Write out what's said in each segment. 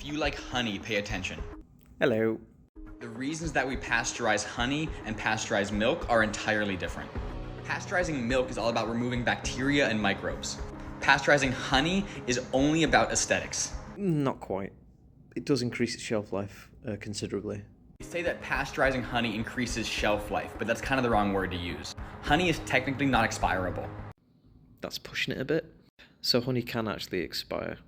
you like honey, pay attention. Hello. The reasons that we pasteurize honey and pasteurize milk are entirely different. Pasteurizing milk is all about removing bacteria and microbes. Pasteurizing honey is only about aesthetics. Not quite. It does increase its shelf life considerably. They say that pasteurizing honey increases shelf life, but that's kind of the wrong word to use. Honey is technically not expirable. That's pushing it a bit. So honey can actually expire.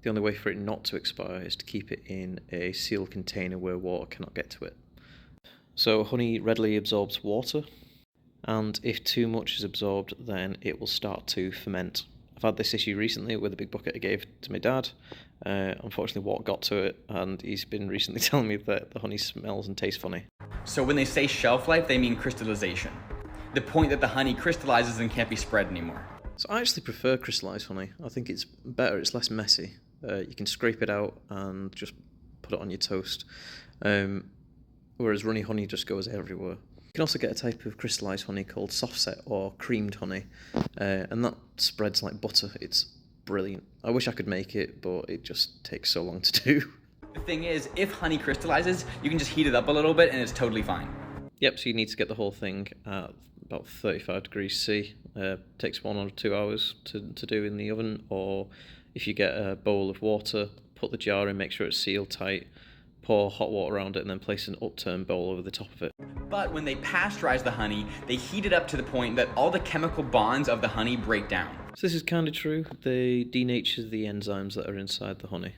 The only way for it not to expire is to keep it in a sealed container where water cannot get to it. So honey readily absorbs water, and if too much is absorbed, then it will start to ferment. I've had this issue recently with a big bucket I gave to my dad. Unfortunately, water got to it, and he's been recently telling me that the honey smells and tastes funny. So when they say shelf life, they mean crystallization. The point that the honey crystallizes and can't be spread anymore. So I actually prefer crystallized honey. I think it's better, it's less messy. You can scrape it out and just put it on your toast. Whereas runny honey just goes everywhere. You can also get a type of crystallized honey called soft set or creamed honey, and that spreads like butter. It's brilliant. I wish I could make it, but it just takes so long to do. The thing is, if honey crystallizes, you can just heat it up a little bit and it's totally fine. Yep, so you need to get the whole thing at about 35 degrees C. Takes 1 or 2 hours to do in the oven, or if you get a bowl of water, put the jar in, make sure it's sealed tight, pour hot water around it, and then place an upturned bowl over the top of it. But when they pasteurize the honey, they heat it up to the point that all the chemical bonds of the honey break down. So this is kind of true. They denature the enzymes that are inside the honey,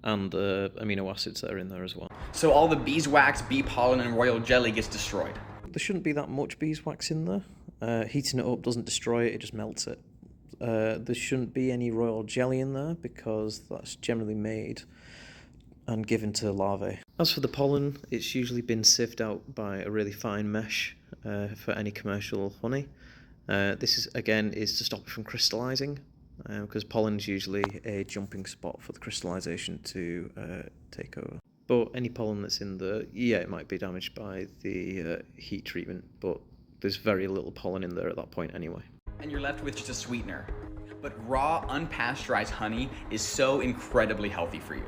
and the amino acids that are in there as well. So all the beeswax, bee pollen, and royal jelly gets destroyed. There shouldn't be that much beeswax in there. Heating it up doesn't destroy it, it just melts it. There shouldn't be any royal jelly in there because that's generally made and given to larvae. As for the pollen, it's usually been sieved out by a really fine mesh for any commercial honey. This is to stop it from crystallizing, because pollen is usually a jumping spot for the crystallization to take over. But any pollen that's in there, it might be damaged by the heat treatment, but there's very little pollen in there at that point anyway. And you're left with just a sweetener. But raw, unpasteurized honey is so incredibly healthy for you.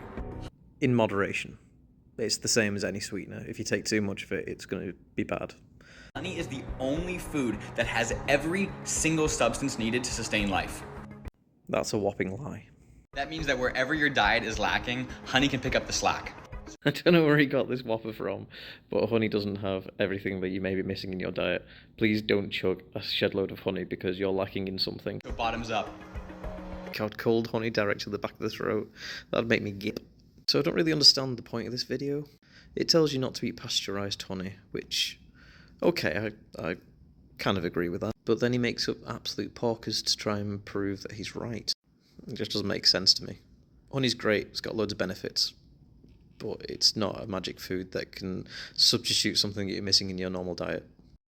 In moderation. It's the same as any sweetener. If you take too much of it, it's going to be bad. Honey is the only food that has every single substance needed to sustain life. That's a whopping lie. That means that wherever your diet is lacking, honey can pick up the slack. I don't know where he got this whopper from, but honey doesn't have everything that you may be missing in your diet. Please don't chug a shed load of honey because you're lacking in something. So bottoms up. God, cold honey direct to the back of the throat. That'd make me gip. So I don't really understand the point of this video. It tells you not to eat pasteurised honey, which, okay, I kind of agree with that. But then he makes up absolute porkers to try and prove that he's right. It just doesn't make sense to me. Honey's great, it's got loads of benefits, but it's not a magic food that can substitute something that you're missing in your normal diet.